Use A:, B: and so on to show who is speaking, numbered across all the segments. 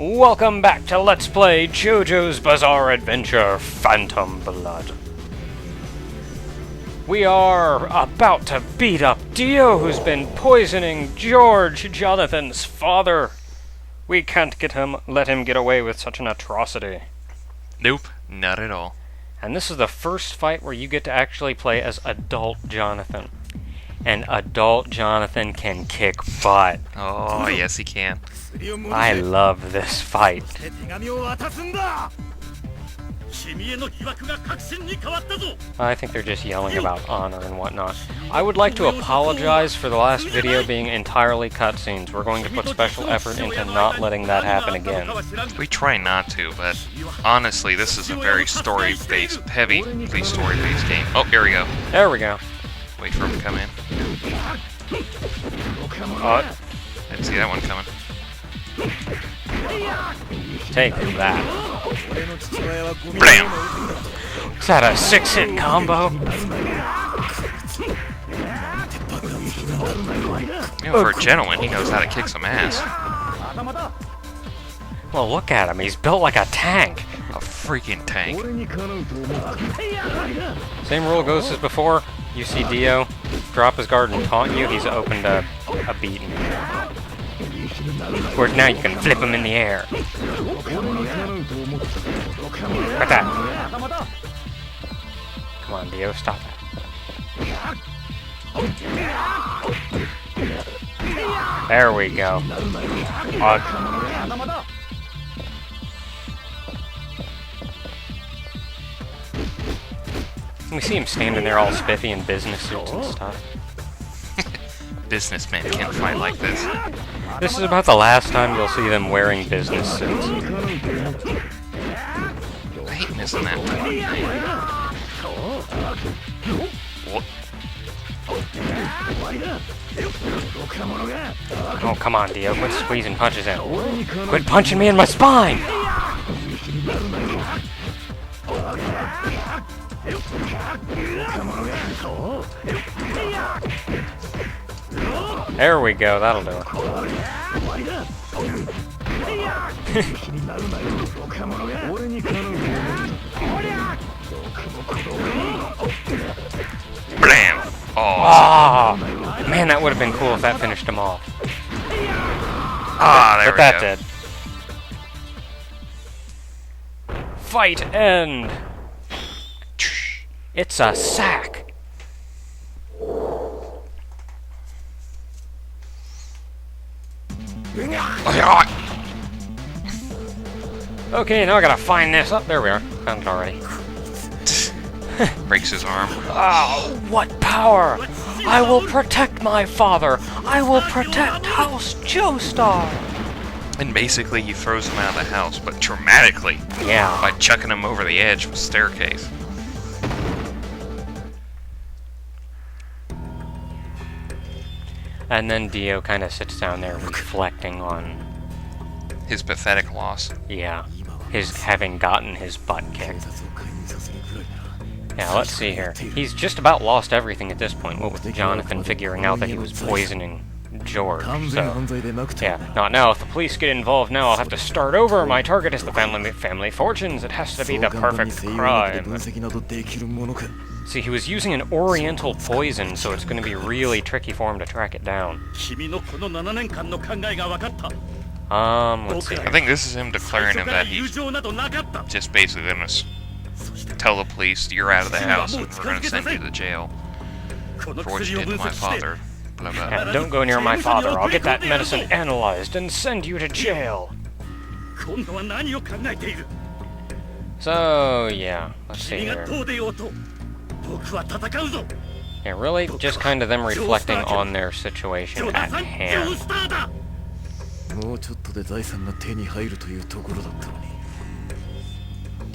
A: Welcome back to Let's Play JoJo's Bizarre Adventure Phantom Blood. We are about to beat up Dio, who's been poisoning George, Jonathan's father. We can't let him get away with such an atrocity.
B: Nope, not at all.
A: And this is the first fight where you get to actually play as adult Jonathan. And adult Jonathan can kick butt.
B: Oh, yes he can.
A: I love this fight. I think they're just yelling about honor and whatnot. I would like to apologize for the last video being entirely cutscenes. We're going to put special effort into not letting that happen again.
B: We try not to, but honestly, this is a very story-based, heavily story-based game. Oh, here we go.
A: There we go.
B: Wait for him to come in. Didn't see that one coming.
A: Take that.
B: Bam!
A: Is that a 6-hit combo?
B: You know, for a gentleman, he knows how to kick some ass.
A: Well, look at him. He's built like a tank.
B: A freaking tank.
A: Same rule goes as before. You see Dio drop his guard and taunt you, he's opened a beating. Of course, now you can flip him in the air. Like that. Come on, Dio, stop it. There we go. We see him standing there all spiffy in business suits and stuff.
B: Businessmen can't fight like this.
A: This is about the last time you'll see them wearing business suits.
B: I hate missing that. What?
A: Oh, come on, Dio. Quit squeezing punches in. Quit punching me in my spine! There we go, that'll do it.
B: Blam!
A: Oh, man, that would have been cool if that finished him off.
B: Ah, there
A: but
B: we
A: that
B: go.
A: did. Fight end. It's a sack. Okay, now I gotta find this. Oh, there we are. Found it already.
B: Breaks his arm.
A: Oh, what power! I will protect my father! I will protect House Joestar!
B: And basically he throws him out of the house, but dramatically.
A: Yeah.
B: By chucking him over the edge of a staircase.
A: And then Dio kind of sits down there reflecting on...
B: his pathetic loss.
A: Yeah. His having gotten his butt kicked. Yeah, let's see here. He's just about lost everything at this point, what with Jonathan figuring out that he was poisoning George, so... Yeah, not now. If the police get involved now, I'll have to start over. My target is the family fortunes. It has to be the perfect crime. See, he was using an oriental poison, so it's going to be really tricky for him to track it down. Let's see.
B: I think this is him declaring him that he's just basically going to tell the police, you're out of the house and we're going to send you to jail for what you did to my father. Blah, blah.
A: And don't go near my father. I'll get that medicine analyzed and send you to jail. So, yeah. Let's see here. Yeah, really just kind of them reflecting on their situation at hand.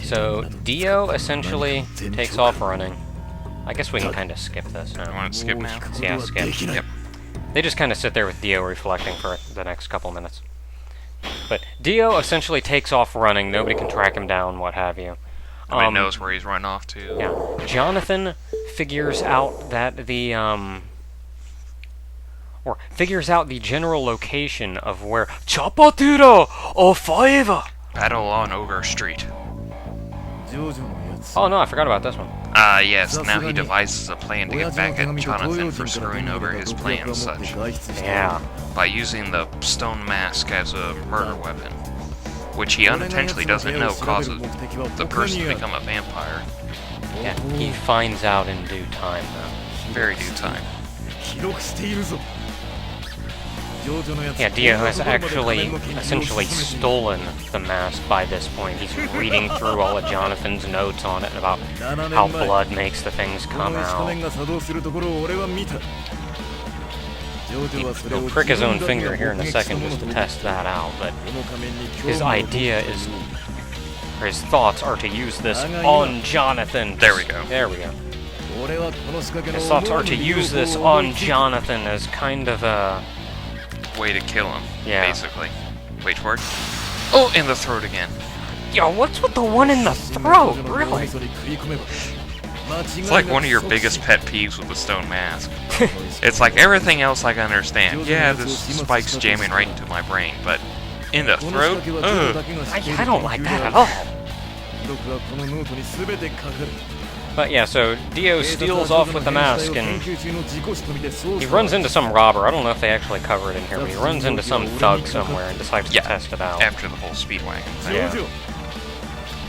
A: So, Dio essentially takes off running. I guess we can kind of skip this now.
B: You want to skip now?
A: Yeah, skip. Yep. They just kind of sit there with Dio reflecting for the next couple minutes. But Dio essentially takes off running. Nobody can track him down, what have you.
B: Nobody knows where he's run off to.
A: Yeah. Jonathan figures out that the, or figures out the general location of where Chapatira or Five.
B: Battle on Ogre Street.
A: Oh no, I forgot about this one.
B: Yes, now he devises a plan to get back at Jonathan for screwing over his plan and such.
A: Yeah.
B: By using the stone mask as a murder weapon. Which he unintentionally doesn't know causes the person to become a vampire.
A: Yeah, he finds out in due time, though.
B: Very due time.
A: Yeah, Dio has actually essentially stolen the mask by this point. He's reading through all of Jonathan's notes on it about how blood makes the things come out. He'll prick his own finger here in a second just to test that out, but his idea is, or his thoughts are to use this on Jonathan.
B: There we go.
A: There we go. His thoughts are to use this on Jonathan as kind of a
B: way to kill him,
A: yeah.
B: Basically. Wait for it. Oh, in the throat again.
A: Yo, what's with the one in the throat? Really?
B: It's like one of your biggest pet peeves with the stone mask. It's like everything else I can understand. Yeah, this spike's jamming right into my brain, but in the throat? Ugh.
A: I don't like that at all. But yeah, so Dio steals off with the mask and he runs into some robber. I don't know if they actually cover it in here, but he runs into some thug somewhere and decides to test it out.
B: After the whole Speedwagon thing.
A: Yeah.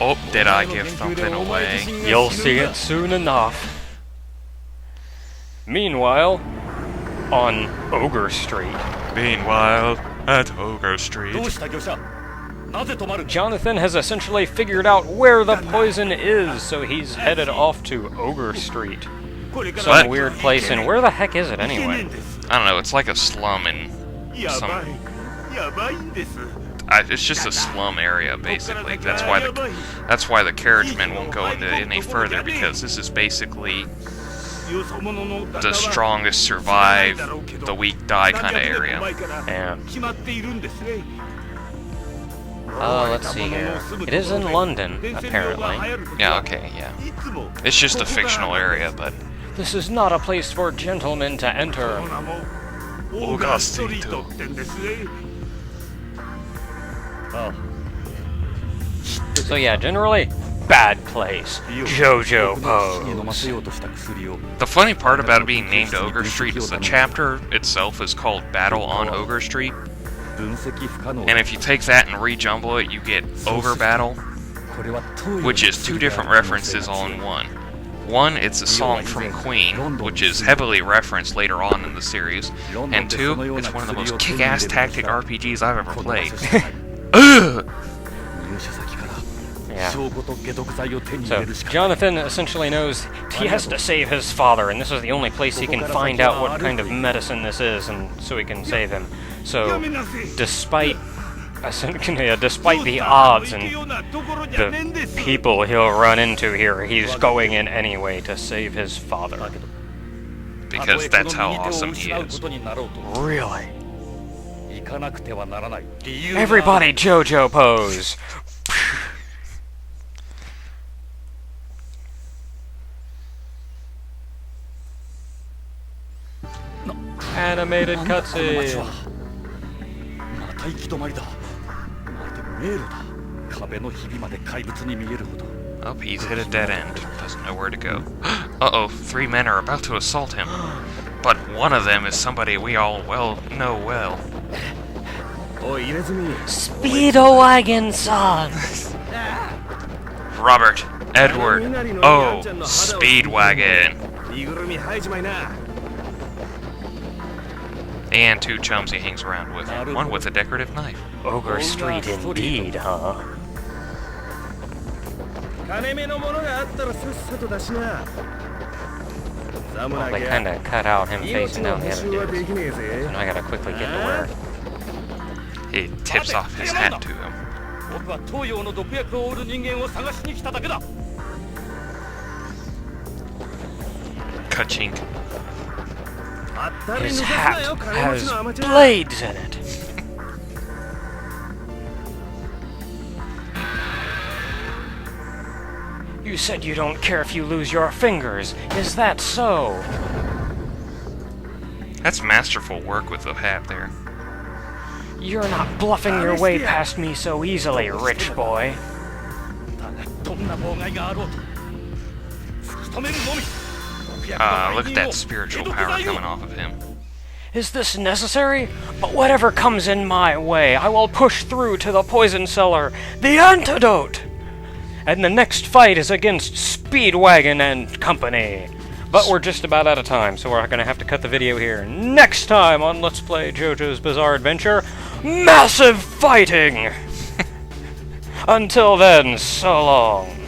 B: Oh, did I give something away?
A: You'll see it soon enough. Meanwhile, on Ogre Street.
B: Meanwhile, at Ogre Street.
A: Jonathan has essentially figured out where the poison is, so he's headed off to Ogre Street. Some weird place, and where the heck is it anyway?
B: I don't know, it's like a slum in some... it's just a slum area, basically. That's why the carriage men won't go into any further, because this is basically the strongest survive, the weak die kind of area.
A: Yeah. Let's see here. It is in London, apparently.
B: Yeah, okay, yeah. It's just a fictional area, but...
A: This is not a place for gentlemen to enter.
B: Augustito.
A: So yeah, generally, bad place. JoJo pose.
B: The funny part about it being named Ogre Street is the chapter itself is called Battle on Ogre Street. And if you take that and rejumble it, you get Ogre Battle, which is two different references all in one. One, it's a song from Queen, which is heavily referenced later on in the series. And two, it's one of the most kick-ass tactic RPGs I've ever played. Ugh!
A: Yeah. So, Jonathan essentially knows he has to save his father, and this is the only place he can find out what kind of medicine this is, and so he can save him. So, despite the odds and the people he'll run into here, he's going in anyway to save his father.
B: Because that's how awesome he is.
A: Really? Everybody JoJo pose! Animated cutscene.
B: Oh, he's hit a dead end. Doesn't know where to go. Uh-oh, 3 men are about to assault him. But one of them is somebody we all know well.
A: Speedo-wagon son!
B: Robert, Edward, oh, Speedwagon. And 2 chums he hangs around with. One with a decorative knife.
A: Ogre Street indeed, huh? Well, they kinda cut out him facing down the other dudes. So now I gotta quickly get to where...
B: He tips off his hat to him. Ka-chink.
A: His hat has blades in it. You said you don't care if you lose your fingers. Is that so?
B: That's masterful work with the hat there.
A: You're not bluffing your way past me so easily, rich boy.
B: Look at that spiritual power coming off of him.
A: Is this necessary? But whatever comes in my way, I will push through to the poison cellar, the antidote! And the next fight is against Speedwagon and company. But we're just about out of time, so we're gonna have to cut the video here. Next time on Let's Play JoJo's Bizarre Adventure, massive fighting! Until then, so long.